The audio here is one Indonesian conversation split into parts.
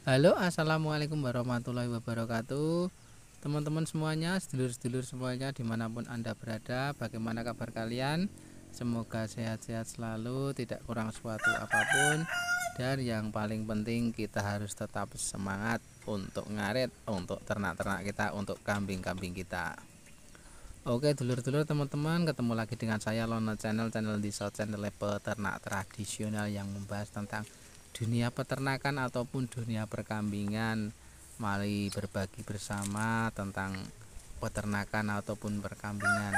Halo, assalamualaikum warahmatullahi wabarakatuh. Teman-teman semuanya, sedulur-sedulur semuanya, dimanapun Anda berada, bagaimana kabar kalian? Semoga sehat-sehat selalu, tidak kurang suatu apapun. Dan yang paling penting, kita harus tetap semangat untuk ngarit, untuk ternak-ternak kita, untuk kambing-kambing kita. Oke, dulur-dulur, teman-teman, ketemu lagi dengan saya Lono Channel di channel peternak tradisional yang membahas tentang dunia peternakan ataupun dunia perkambingan. Mari berbagi bersama tentang peternakan ataupun perkambingan.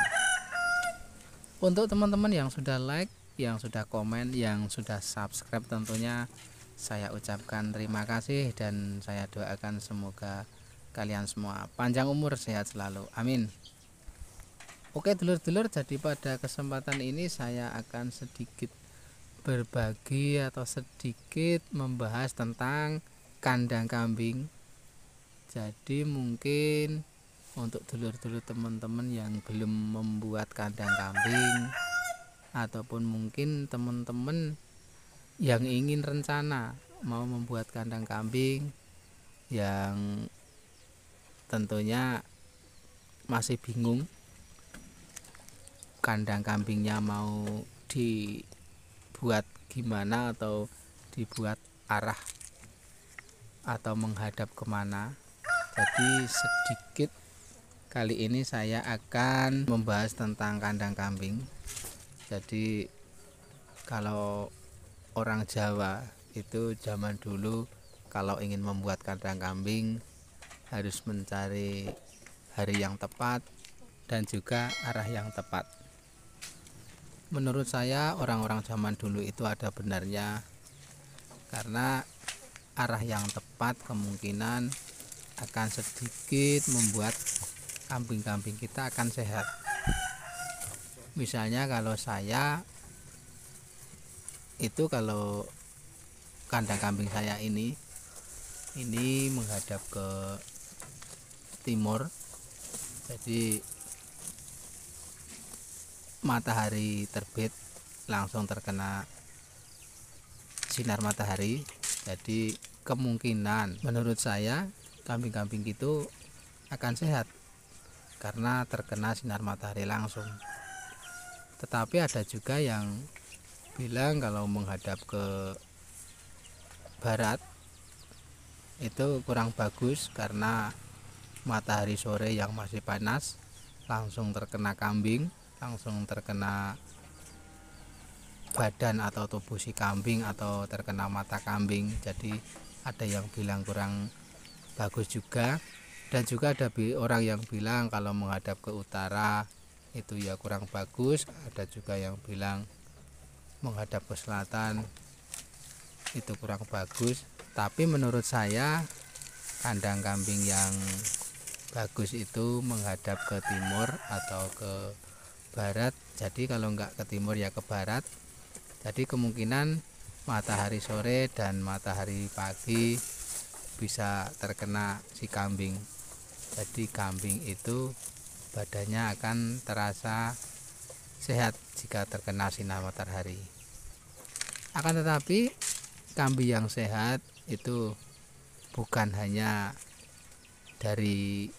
Untuk teman-teman yang sudah like, yang sudah komen, yang sudah subscribe, tentunya saya ucapkan terima kasih dan saya doakan semoga kalian semua panjang umur, sehat selalu, amin. Oke dulur-dulur, jadi pada kesempatan ini saya akan sedikit berbagi atau sedikit membahas tentang kandang kambing. Jadi mungkin untuk dulur-dulur teman-teman yang belum membuat kandang kambing, ataupun mungkin teman-teman yang ingin rencana mau membuat kandang kambing, yang tentunya masih bingung kandang kambingnya mau dibuat gimana atau dibuat arah atau menghadap kemana. Jadi sedikit kali ini saya akan membahas tentang kandang kambing. Jadi kalau orang Jawa itu zaman dulu kalau ingin membuat kandang kambing harus mencari hari yang tepat dan juga arah yang tepat. Menurut saya orang-orang zaman dulu itu ada benarnya, karena arah yang tepat kemungkinan akan sedikit membuat kambing-kambing kita akan sehat. Misalnya kalau saya itu, kalau kandang kambing saya ini menghadap ke timur, jadi matahari terbit langsung terkena sinar matahari. Jadi kemungkinan menurut saya kambing-kambing itu akan sehat karena terkena sinar matahari langsung. Tetapi ada juga yang bilang kalau menghadap ke barat itu kurang bagus karena matahari sore yang masih panas langsung terkena kambing, langsung terkena badan atau tubuh si kambing atau terkena mata kambing. Jadi ada yang bilang kurang bagus juga, dan juga ada orang yang bilang kalau menghadap ke utara itu ya kurang bagus. Ada juga yang bilang menghadap ke selatan itu kurang bagus. Tapi menurut saya kandang kambing yang bagus itu menghadap ke timur atau ke barat. Jadi kalau enggak ke timur ya ke barat. Jadi kemungkinan matahari sore dan matahari pagi bisa terkena si kambing. Jadi kambing itu badannya akan terasa sehat jika terkena sinar matahari. Akan tetapi kambing yang sehat itu bukan hanya dari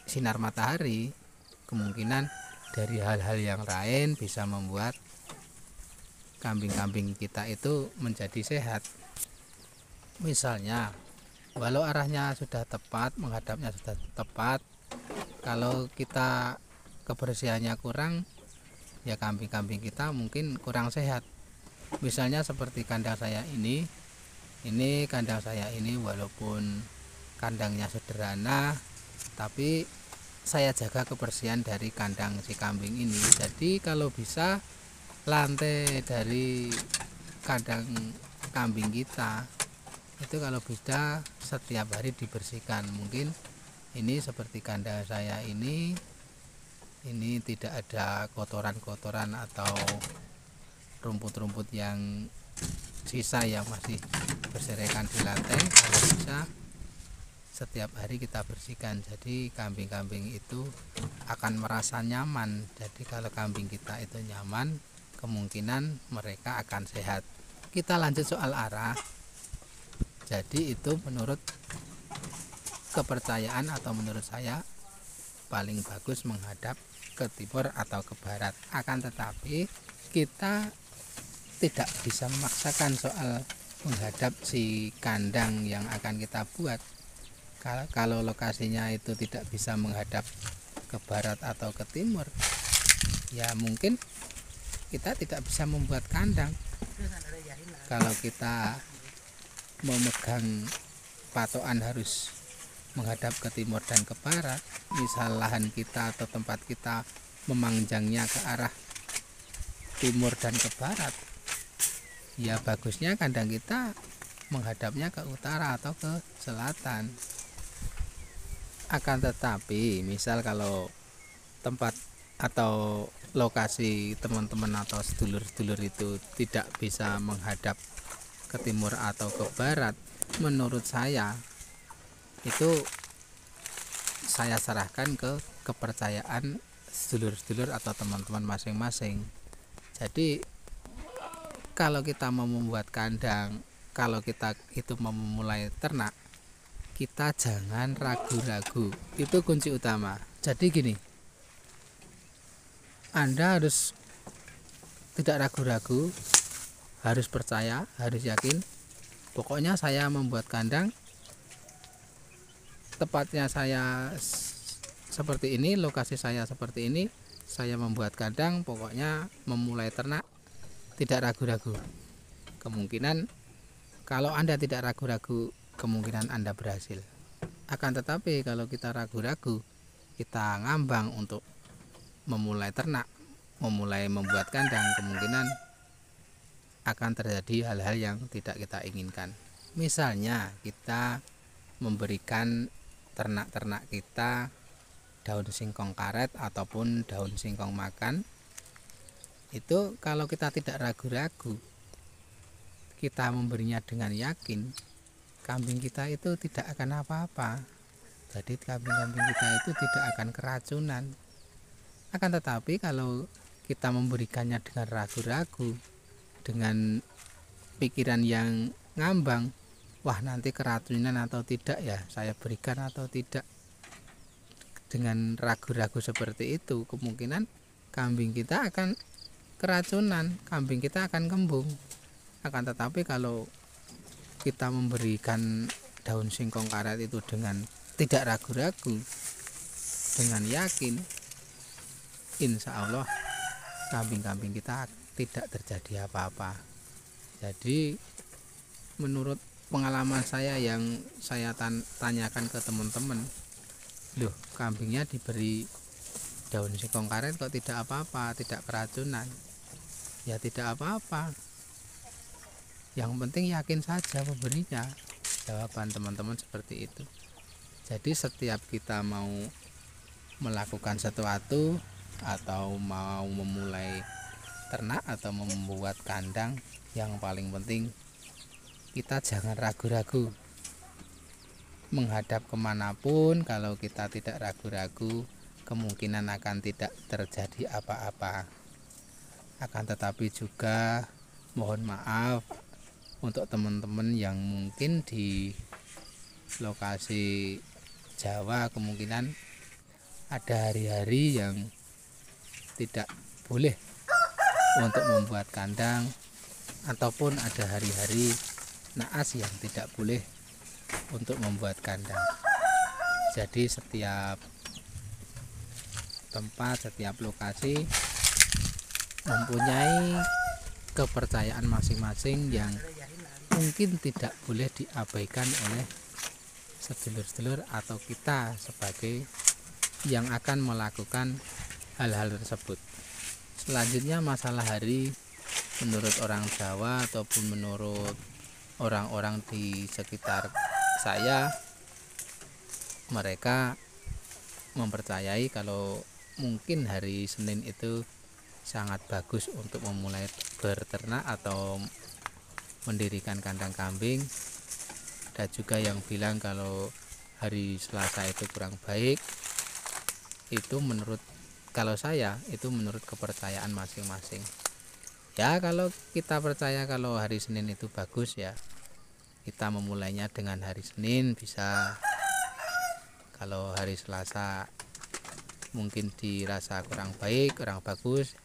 sinar matahari, kemungkinan dari hal-hal yang lain bisa membuat kambing-kambing kita itu menjadi sehat. Misalnya walau arahnya sudah tepat, menghadapnya sudah tepat, kalau kita kebersihannya kurang, ya kambing-kambing kita mungkin kurang sehat. Misalnya seperti kandang saya ini kandang saya ini walaupun kandangnya sederhana, tapi saya jaga kebersihan dari kandang si kambing ini. Jadi kalau bisa lantai dari kandang kambing kita itu kalau bisa setiap hari dibersihkan. Mungkin ini seperti kandang saya ini tidak ada kotoran-kotoran atau rumput-rumput yang sisa yang masih berserakan di lantai. Kalau bisa setiap hari kita bersihkan, jadi kambing-kambing itu akan merasa nyaman. Jadi kalau kambing kita itu nyaman, kemungkinan mereka akan sehat. Kita lanjut soal arah. Jadi itu menurut kepercayaan atau menurut saya paling bagus menghadap ke timur atau ke barat. Akan tetapi kita tidak bisa memaksakan soal menghadap si kandang yang akan kita buat. Kalau lokasinya itu tidak bisa menghadap ke barat atau ke timur, ya mungkin kita tidak bisa membuat kandang. Kalau kita memegang patokan harus menghadap ke timur dan ke barat, misal lahan kita atau tempat kita memanjangnya ke arah timur dan ke barat, ya bagusnya kandang kita menghadapnya ke utara atau ke selatan. Akan tetapi misal kalau tempat atau lokasi teman-teman atau sedulur-sedulur itu tidak bisa menghadap ke timur atau ke barat, menurut saya itu saya serahkan ke kepercayaan sedulur-sedulur atau teman-teman masing-masing. Jadi kalau kita mau membuat kandang, kalau kita itu mau memulai ternak, kita jangan ragu-ragu. Itu kunci utama. Jadi gini, Anda harus tidak ragu-ragu, harus percaya, harus yakin. Pokoknya saya membuat kandang, tepatnya saya seperti ini, lokasi saya seperti ini, saya membuat kandang, pokoknya memulai ternak, tidak ragu-ragu. Kemungkinan kalau Anda tidak ragu-ragu, kemungkinan Anda berhasil. Akan tetapi kalau kita ragu-ragu, kita ngambang untuk memulai ternak, memulai membuat kandang, kemungkinan akan terjadi hal-hal yang tidak kita inginkan. Misalnya kita memberikan ternak-ternak kita daun singkong karet ataupun daun singkong makan, itu kalau kita tidak ragu-ragu, kita memberinya dengan yakin, kambing kita itu tidak akan apa-apa. Jadi kambing-kambing kita itu tidak akan keracunan. Akan tetapi kalau kita memberikannya dengan ragu-ragu, dengan pikiran yang ngambang, wah nanti keracunan atau tidak ya, saya berikan atau tidak, dengan ragu-ragu seperti itu, kemungkinan kambing kita akan keracunan, kambing kita akan kembung. Akan tetapi kalau kita memberikan daun singkong karet itu dengan tidak ragu-ragu, dengan yakin, insya Allah kambing-kambing kita tidak terjadi apa-apa. Jadi menurut pengalaman saya yang saya tanyakan ke teman-teman, loh kambingnya diberi daun singkong karet kok tidak apa-apa, tidak keracunan. Ya tidak apa-apa, yang penting yakin saja pemberinya. Jawaban teman-teman seperti itu. Jadi setiap kita mau melakukan sesuatu atau mau memulai ternak atau membuat kandang, yang paling penting kita jangan ragu-ragu menghadap kemanapun. Kalau kita tidak ragu-ragu, kemungkinan akan tidak terjadi apa-apa. Akan tetapi juga mohon maaf untuk teman-teman yang mungkin di lokasi Jawa, kemungkinan ada hari-hari yang tidak boleh untuk membuat kandang, ataupun ada hari-hari naas yang tidak boleh untuk membuat kandang. Jadi setiap tempat, setiap lokasi mempunyai kepercayaan masing-masing yang mungkin tidak boleh diabaikan oleh sedulur-sedulur atau kita sebagai yang akan melakukan hal-hal tersebut. Selanjutnya masalah hari, menurut orang Jawa ataupun menurut orang-orang di sekitar saya, mereka mempercayai kalau mungkin hari Senin itu sangat bagus untuk memulai berternak atau mendirikan kandang kambing. Ada juga yang bilang kalau hari Selasa itu kurang baik. Itu menurut, kalau saya itu menurut kepercayaan masing-masing. Ya kalau kita percaya kalau hari Senin itu bagus, ya Kita memulainya dengan hari Senin bisa. Kalau hari Selasa mungkin dirasa kurang baik, kurang bagus,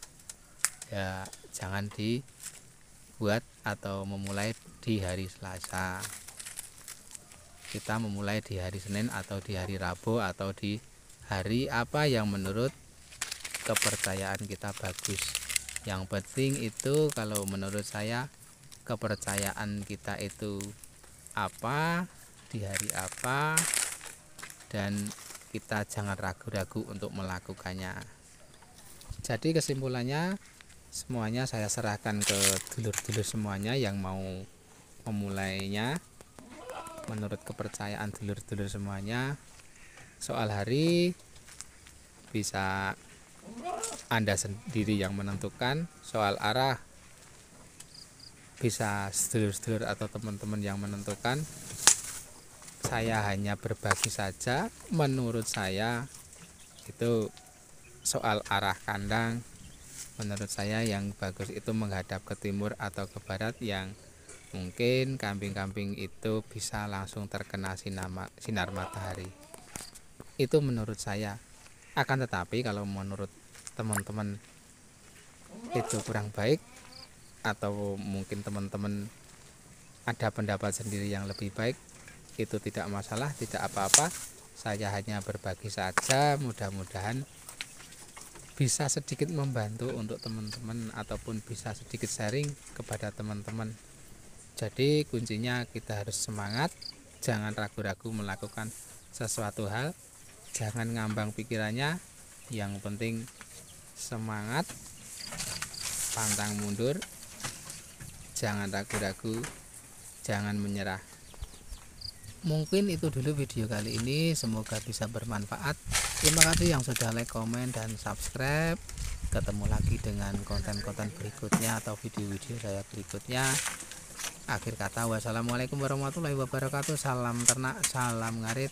ya jangan dibuat atau memulai di hari Selasa. Kita memulai di hari Senin atau di hari Rabu atau di hari apa yang menurut kepercayaan kita bagus. Yang penting itu kalau menurut saya kepercayaan kita itu apa, di hari apa, dan kita jangan ragu-ragu untuk melakukannya. Jadi kesimpulannya semuanya saya serahkan ke dulur-dulur semuanya yang mau memulainya menurut kepercayaan dulur-dulur semuanya. Soal hari bisa Anda sendiri yang menentukan, soal arah bisa sedulur-sedulur atau teman-teman yang menentukan. Saya hanya berbagi saja. Menurut saya itu soal arah kandang, menurut saya yang bagus itu menghadap ke timur atau ke barat, yang mungkin kambing-kambing itu bisa langsung terkena sinar matahari. Itu menurut saya. Akan tetapi kalau menurut teman-teman itu kurang baik, atau mungkin teman-teman ada pendapat sendiri yang lebih baik, itu tidak masalah, tidak apa-apa. Saya hanya berbagi saja, mudah-mudahan bisa sedikit membantu untuk teman-teman ataupun bisa sedikit sharing kepada teman-teman. Jadi kuncinya kita harus semangat, jangan ragu-ragu melakukan sesuatu hal, jangan ngambang pikirannya, yang penting semangat, pantang mundur, jangan ragu-ragu, jangan menyerah. Mungkin itu dulu video kali ini, semoga bisa bermanfaat. Terima kasih yang sudah like, komen, dan subscribe. Ketemu lagi dengan konten-konten berikutnya atau video-video saya berikutnya. Akhir kata, wassalamualaikum warahmatullahi wabarakatuh. Salam ternak, salam ngarit.